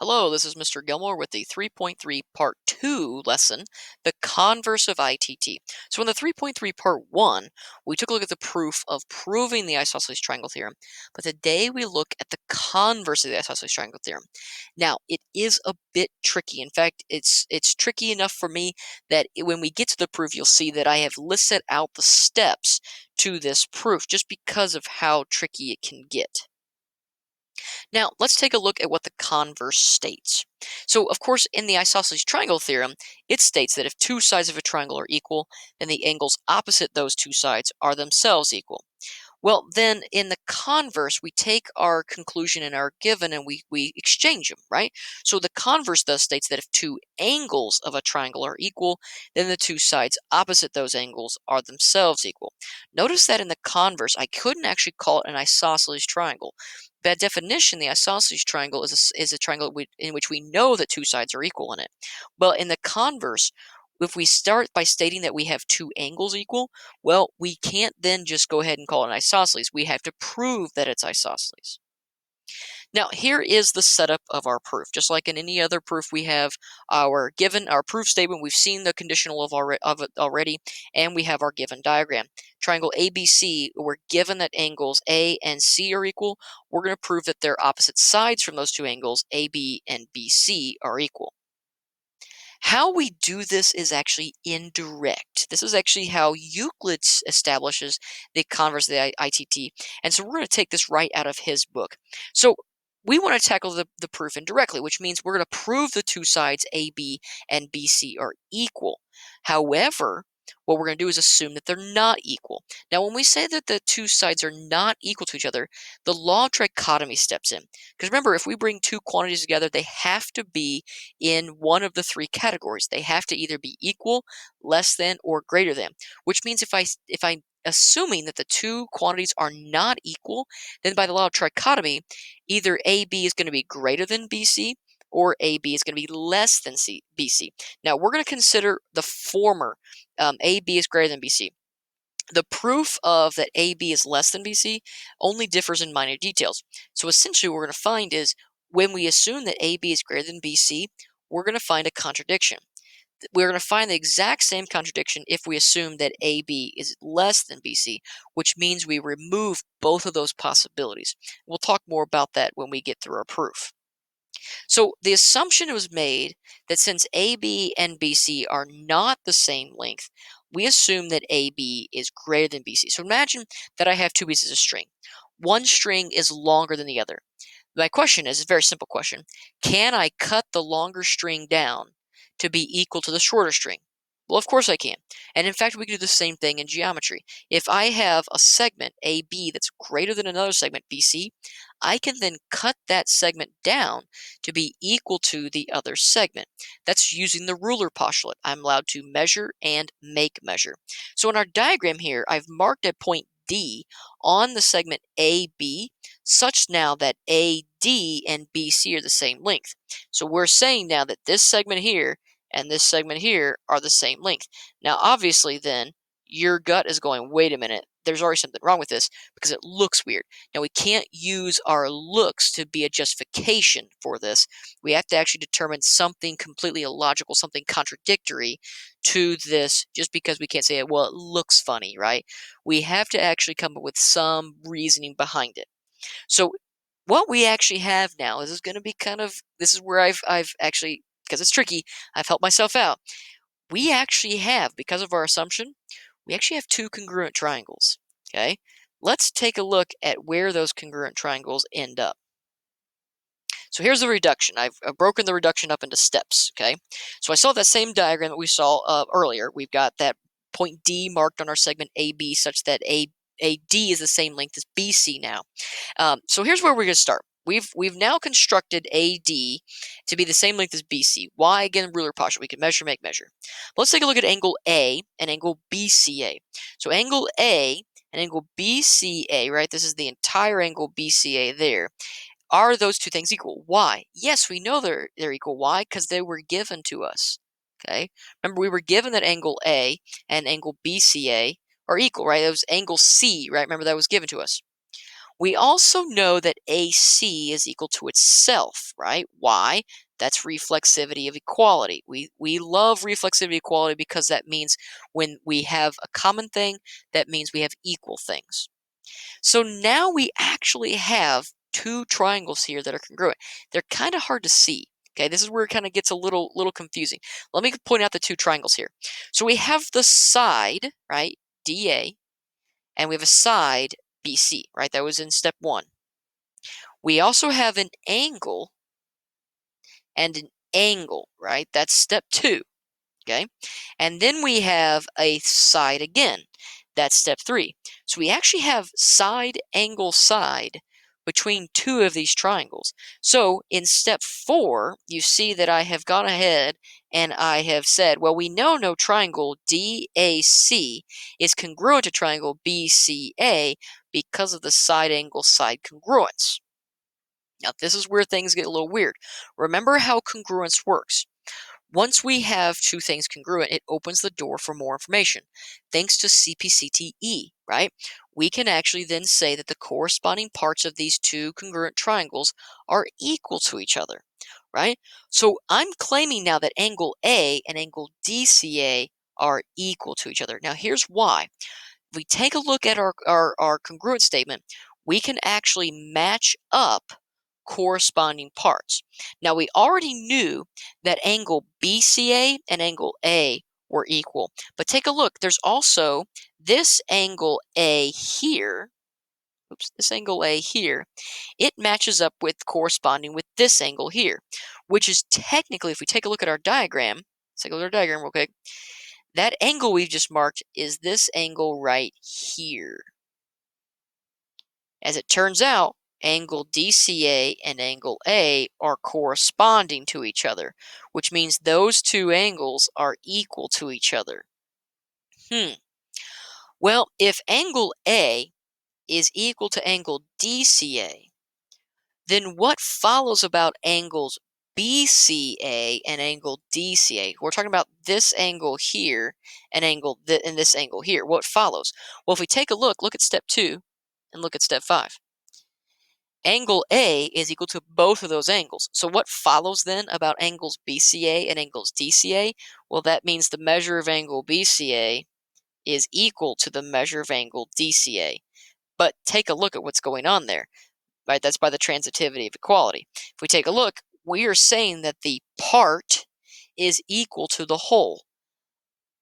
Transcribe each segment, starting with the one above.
Hello, this is Mr. Gilmore with the 3.3 Part 2 lesson, The Converse of ITT. So in the 3.3 Part 1, we took a look at the proof of proving the isosceles triangle theorem, but today we look at the converse of the isosceles triangle theorem. Now, it is a bit tricky. In fact, it's tricky enough for me that when we get to the proof, you'll see that I have listed out the steps to this proof just because of how tricky it can get. Now, let's take a look at what the converse states. So, of course, in the isosceles triangle theorem, it states that if two sides of a triangle are equal, then the angles opposite those two sides are themselves equal. Well, then in the converse, we take our conclusion and our given and we exchange them, right? So the converse thus states that if two angles of a triangle are equal, then the two sides opposite those angles are themselves equal. Notice that in the converse, I couldn't actually call it an isosceles triangle. By definition, the isosceles triangle is a triangle in which we know that two sides are equal in it. Well, in the converse, if we start by stating that we have two angles equal, well, we can't then just go ahead and call it an isosceles. We have to prove that it's isosceles. Now, here is the setup of our proof. Just like in any other proof, we have our proof statement. We've seen the conditional of it already, and we have our given diagram. Triangle ABC, we're given that angles A and C are equal. We're going to prove that their opposite sides from those two angles, AB and BC, are equal. How we do this is actually indirect. This is actually how Euclid establishes the converse of the ITT. And so we're going to take this right out of his book. So we want to tackle the proof indirectly, which means we're going to prove the two sides AB and BC are equal. However, what we're going to do is assume that they're not equal. Now, when we say that the two sides are not equal to each other, the law of trichotomy steps in. Because remember, if we bring two quantities together, they have to be in one of the three categories. They have to either be equal, less than, or greater than, which means if I'm assuming that the two quantities are not equal, then by the law of trichotomy, either AB is going to be greater than BC or AB is going to be less than BC. Now, we're going to consider the former. AB is greater than BC. The proof of that AB is less than BC only differs in minor details. So essentially what we're going to find is when we assume that AB is greater than BC, we're going to find a contradiction. We're going to find the exact same contradiction if we assume that AB is less than BC, which means we remove both of those possibilities. We'll talk more about that when we get through our proof. So the assumption was made that since AB and BC are not the same length, we assume that AB is greater than BC. So imagine that I have two pieces of string. One string is longer than the other. My question is a very simple question. Can I cut the longer string down to be equal to the shorter string? Well, of course I can. And in fact, we can do the same thing in geometry. If I have a segment AB that's greater than another segment BC, I can then cut that segment down to be equal to the other segment. That's using the ruler postulate. I'm allowed to measure and make measure. So in our diagram here, I've marked a point D on the segment AB such now that AD and BC are the same length. So we're saying now that this segment here and this segment here are the same length. Now, obviously, then, your gut is going, wait a minute, there's already something wrong with this because it looks weird. Now, we can't use our looks to be a justification for this. We have to actually determine something completely illogical, something contradictory to this just because we can't say, well, it looks funny, right? We have to actually come up with some reasoning behind it. So what we actually have now, this is going to be this is where I've actually, because it's tricky, I've helped myself out. We actually have, because of our assumption, we actually have two congruent triangles, okay? Let's take a look at where those congruent triangles end up. So here's the reduction. I've broken the reduction up into steps, okay? So I saw that same diagram that we saw earlier. We've got that point D marked on our segment AB such that AD is the same length as BC now. So here's where we're going to start. We've now constructed AD to be the same length as BC. Why? Again, ruler postulate. We can measure, make measure. But let's take a look at angle A and angle BCA. So angle A and angle BCA, right? This is the entire angle BCA there. Are those two things equal? Why? Yes, we know they're equal. Why? Because they were given to us. Okay. Remember, we were given that angle A and angle BCA are equal, right? That was angle C, right? Remember, that was given to us. We also know that AC is equal to itself, right? Why? That's reflexivity of equality. We love reflexivity equality because that means when we have a common thing, that means we have equal things. So now we actually have two triangles here that are congruent. They're kind of hard to see. Okay, this is where it kind of gets a little confusing. Let me point out the two triangles here. So we have the side, right, DA, and we have a side BC, right? That was in step 1. We also have an angle and an angle, right? That's step 2. Okay, and then we have a side again. That's step 3. So we actually have side, angle, side between two of these triangles. So in step 4, you see that I have gone ahead and I have said, well, we know no triangle DAC is congruent to triangle BCA because of the side, angle, side congruence. Now, this is where things get a little weird. Remember how congruence works. Once we have two things congruent, it opens the door for more information. Thanks to CPCTE, right? We can actually then say that the corresponding parts of these two congruent triangles are equal to each other, right? So I'm claiming now that angle A and angle DCA are equal to each other. Now here's why. If we take a look at our congruent statement, we can actually match up corresponding parts. Now, we already knew that angle BCA and angle A were equal, but take a look. There's also this angle A here. Oops, this angle A here. It matches up with corresponding with this angle here, which is technically, if we take a look at our diagram, let's take a look at our diagram real quick. That angle we've just marked is this angle right here. As it turns out, angle DCA and angle A are corresponding to each other, which means those two angles are equal to each other. Well, if angle A is equal to angle DCA, then what follows about angles BCA and angle DCA? We're talking about this angle here and this angle here. What follows? Well, if we take a look at step 2 and look at step 5. Angle A is equal to both of those angles. So what follows then about angles BCA and angles DCA? Well, that means the measure of angle BCA is equal to the measure of angle DCA. But take a look at what's going on there, right? That's by the transitivity of equality. If we take a look, we are saying that the part is equal to the whole.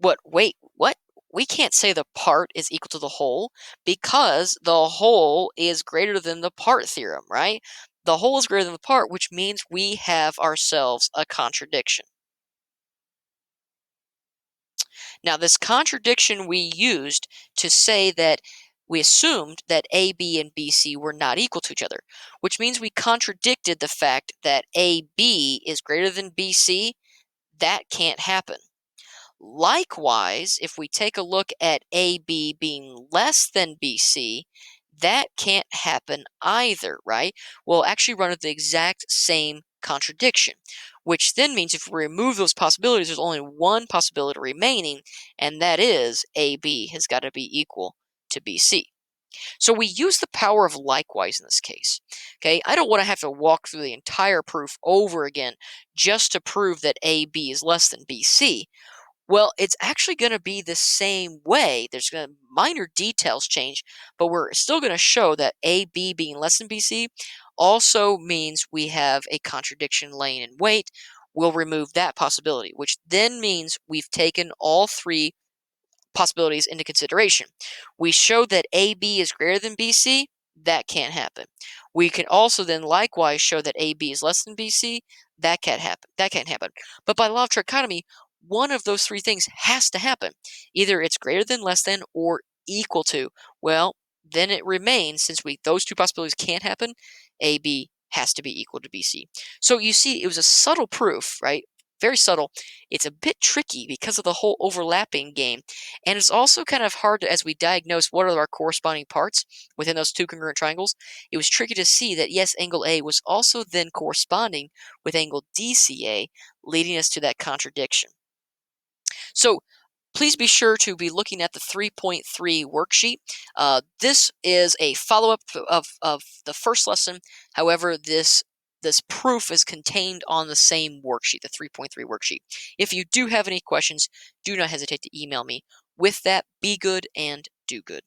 Wait, what? We can't say the part is equal to the whole because the whole is greater than the part theorem, right? The whole is greater than the part, which means we have ourselves a contradiction. Now, this contradiction we used to say that we assumed that AB and BC were not equal to each other, which means we contradicted the fact that AB is greater than BC. That can't happen. Likewise, if we take a look at AB being less than BC, that can't happen either, right? We'll actually run into the exact same contradiction, which then means if we remove those possibilities, there's only one possibility remaining, and that is AB has got to be equal to BC. So we use the power of likewise in this case. Okay, I don't want to have to walk through the entire proof over again just to prove that AB is less than BC. Well, it's actually going to be the same way. There's going to minor details change, but we're still going to show that AB being less than BC also means we have a contradiction laying in wait. We'll remove that possibility, which then means we've taken all three possibilities into consideration. We show that AB is greater than BC. That can't happen. We can also then likewise show that AB is less than BC. That can't happen. That can't happen. But by law of trichotomy, one of those three things has to happen. Either it's greater than, less than, or equal to. Well, then it remains, since those two possibilities can't happen, AB has to be equal to BC. So you see, it was a subtle proof, right? Very subtle. It's a bit tricky because of the whole overlapping game. And it's also kind of hard to, as we diagnose what are our corresponding parts within those two congruent triangles, it was tricky to see that, yes, angle A was also then corresponding with angle DCA, leading us to that contradiction. So Please be sure to be looking at the 3.3 worksheet. This is a follow-up of the first lesson. However, this proof is contained on the same worksheet, the 3.3 worksheet. If you do have any questions, do not hesitate to email me. With that, be good and do good.